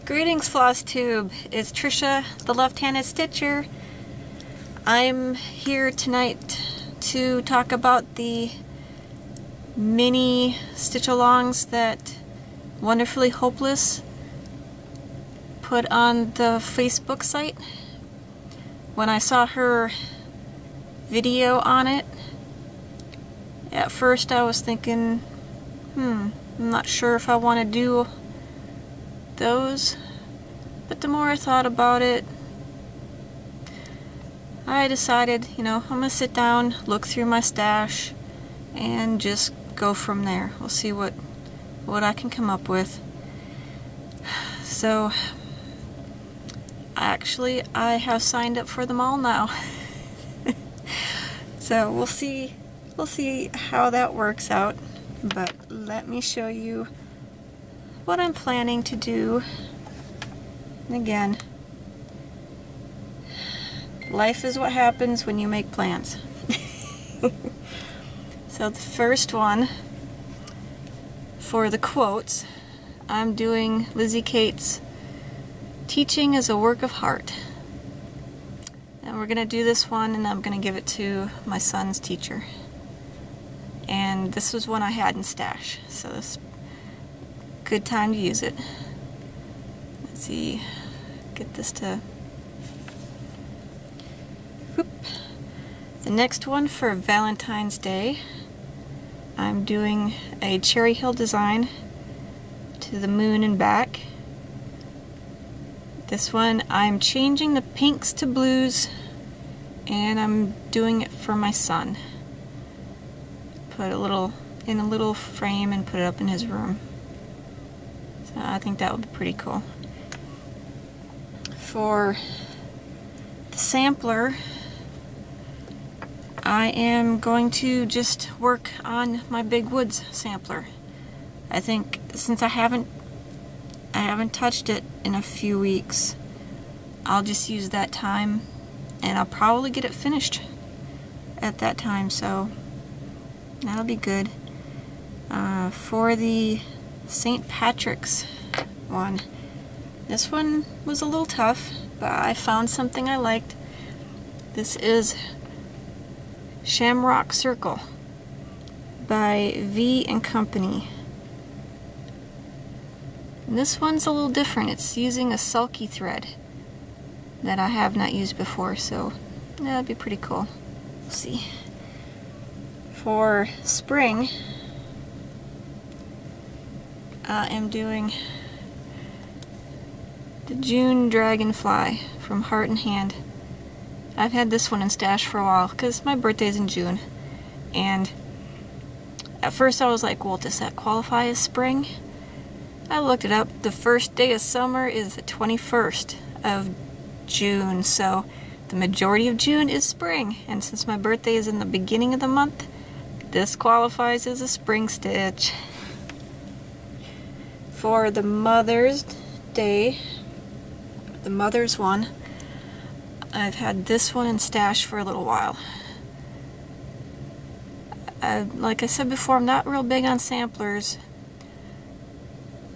Greetings, Flosstube. It's Trisha, the left-handed stitcher. I'm here tonight to talk about the mini stitch-alongs that Wonderfully Hopeless put on the Facebook site. When I saw her video on it, at first I was thinking, I'm not sure if I want to do those, but the more I thought about it, I decided, I'm gonna sit down, look through my stash, and just go from there. We'll see what I can come up with. So actually I have signed up for them all now. So we'll see how that works out, but let me show you what I'm planning to do. And again, life is what happens when you make plans. So the first one, for the quotes, I'm doing Lizzie Kate's Teaching is a Work of Heart. And we're going to do this one, and I'm going to give it to my son's teacher. And this was one I had in stash, so this is a good time to use it. Let's see, get this to... Whoop. The next one for Valentine's Day, I'm doing a Cherry Hill design to the moon and back. This one I'm changing the pinks to blues, and I'm doing it for my son. Put in a little frame and put it up in his room. So I think that would be pretty cool. For the sampler, I am going to just work on my Big Woods sampler. I think since I haven't touched it in a few weeks, I'll just use that time, and I'll probably get it finished at that time, so that'll be good. For the St. Patrick's one, this one was a little tough, but I found something I liked. This is Shamrock Circle by V & Company. And this one's a little different. It's using a sulky thread that I have not used before, so that'd be pretty cool. We'll see. For spring, I am doing the June Dragonfly from Heart and Hand. I've had this one in stash for a while because my birthday's in June, and at first I was like, well, does that qualify as spring? I looked it up. The first day of summer is the 21st of June, so the majority of June is spring, and since my birthday is in the beginning of the month, this qualifies as a spring stitch. For the Mother's Day, the Mother's one, I've had this one in stash for a little while. Like I said before, I'm not real big on samplers,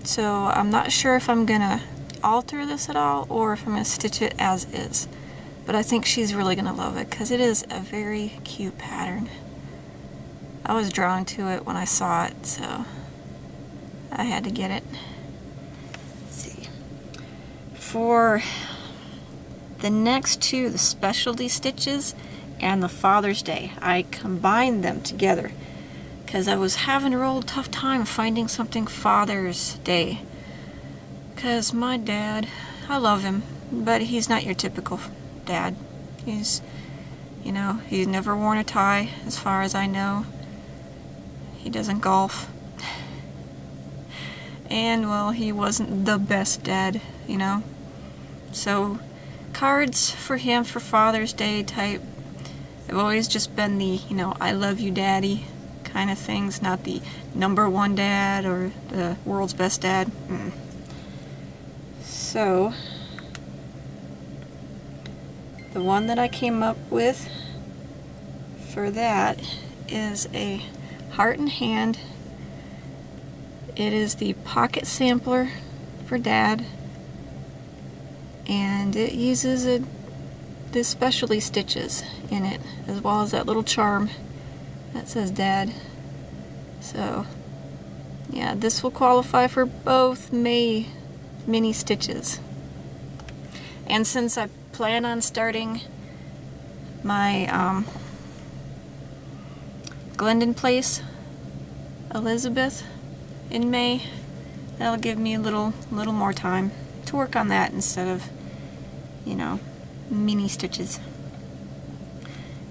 so I'm not sure if I'm gonna alter this at all or if I'm gonna stitch it as is. But I think she's really gonna love it because it is a very cute pattern. I was drawn to it when I saw it, so I had to get it. Let's see. For the next two, the specialty stitches and the Father's Day, I combined them together because I was having a real tough time finding something Father's Day. Because my dad, I love him, but he's not your typical dad. He's, he's never worn a tie as far as I know. He doesn't golf. And, well, he wasn't the best dad, So, cards for him for Father's Day type have always just been the, I love you daddy kind of things, not the #1 dad or the world's best dad. So, the one that I came up with for that is a Heart and Hand. It is the pocket sampler for Dad, and it uses the specialty stitches in it, as well as that little charm that says Dad. So yeah, this will qualify for both May mini stitches. And since I plan on starting my Glendon Place Elizabeth in May, that'll give me a little more time to work on that instead of, you know, mini stitches.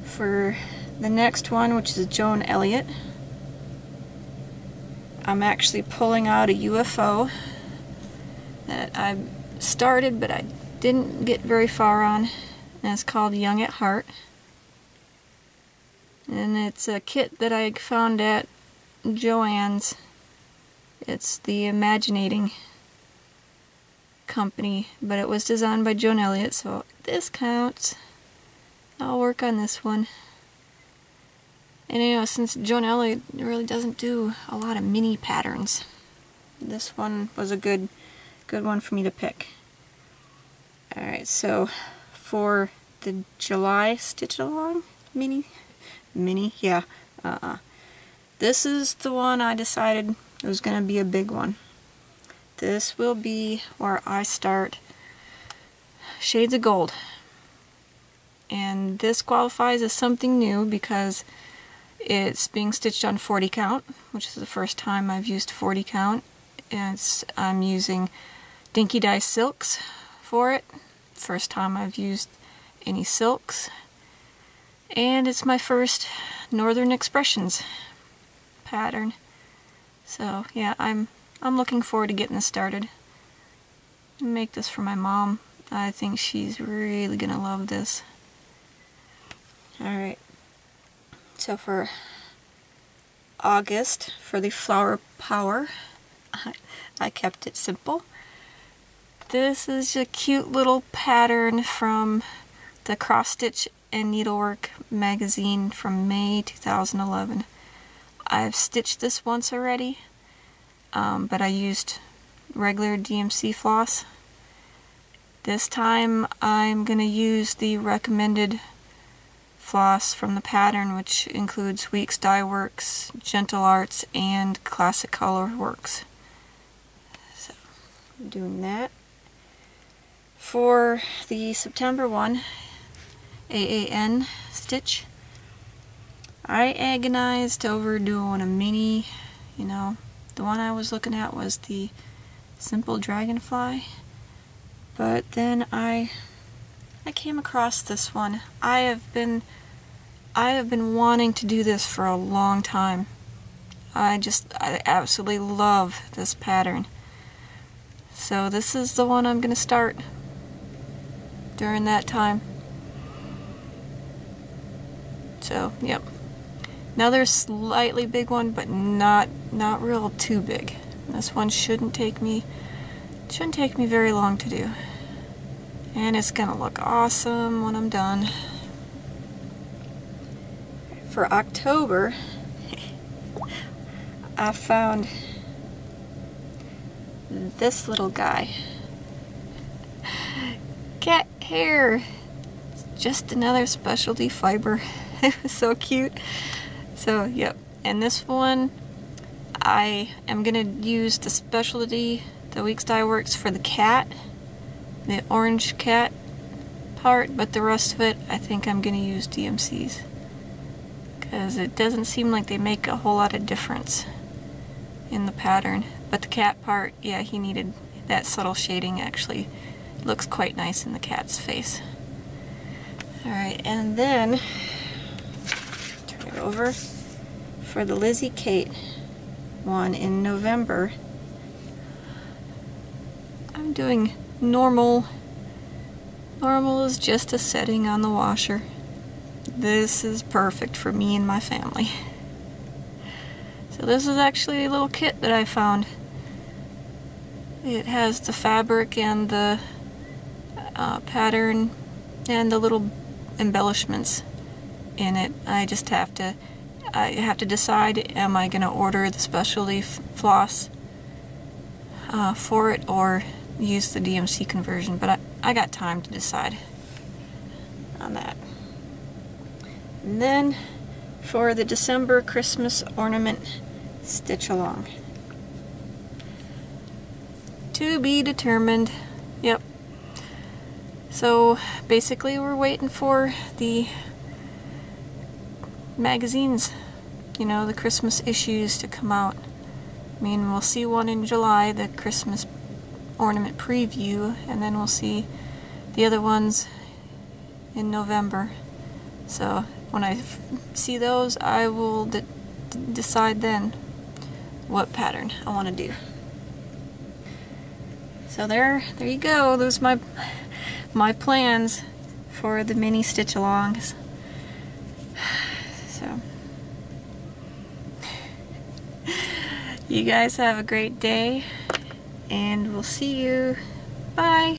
For the next one, which is Joan Elliott, I'm actually pulling out a UFO that I started but I didn't get very far on, and it's called Young at Heart. And it's a kit that I found at Joann's. It's the Imaginating company, but it was designed by Joan Elliott, so this counts. I'll work on this one. And you know, since Joan Elliott really doesn't do a lot of mini patterns, this one was a good one for me to pick. Alright, so for the July stitch along mini, yeah, this is the one I decided it was going to be a big one. This will be where I start Shades of Gold. And this qualifies as something new because it's being stitched on 40 count, which is the first time I've used 40 count. And I'm using Dinky Dye silks for it. First time I've used any silks. And it's my first Northern Expressions pattern. So yeah, I'm looking forward to getting this started. Make this for my mom. I think she's really gonna love this. Alright, so for August, for the Flower Power, I kept it simple. This is a cute little pattern from the Cross Stitch and Needlework magazine from May 2011. I've stitched this once already, but I used regular DMC floss. This time I'm going to use the recommended floss from the pattern, which includes Weeks Dye Works, Gentle Arts, and Classic Color Works. So I'm doing that. For the September one, AAN stitch, I agonized over doing a mini, you know, the one I was looking at was the Simple Dragonfly, but then I came across this one. I have been wanting to do this for a long time. I absolutely love this pattern. So this is the one I'm going to start during that time. So, yep. Another slightly big one, but not real too big. This one shouldn't take me very long to do. And it's gonna look awesome when I'm done. For October, I found this little guy. Cat hair. It's just another specialty fiber. It was so cute. So, yep. And this one, I am going to use the specialty, the Weeks Dye Works for the cat, the orange cat part, but the rest of it, I think I'm going to use DMC's. Because it doesn't seem like they make a whole lot of difference in the pattern. But the cat part, yeah, he needed that subtle shading. Actually looks quite nice in the cat's face. Alright, and then turn it over for the Lizzie Kate one in November. I'm doing normal. Normal is just a setting on the washer. This is perfect for me and my family. So this is actually a little kit that I found. It has the fabric and the pattern and the little embellishments in it. I just have to decide, am I going to order the specialty floss for it or use the DMC conversion, but I got time to decide on that. And then for the December Christmas ornament stitch along. To be determined. Yep. So basically we're waiting for the magazines, you know, the Christmas issues to come out. I mean, we'll see one in July, the Christmas ornament preview, and then we'll see the other ones in November. So when I see those, I will decide then what pattern I want to do. So there you go. Those are my plans for the mini stitch alongs. So you guys have a great day, and we'll see you. Bye.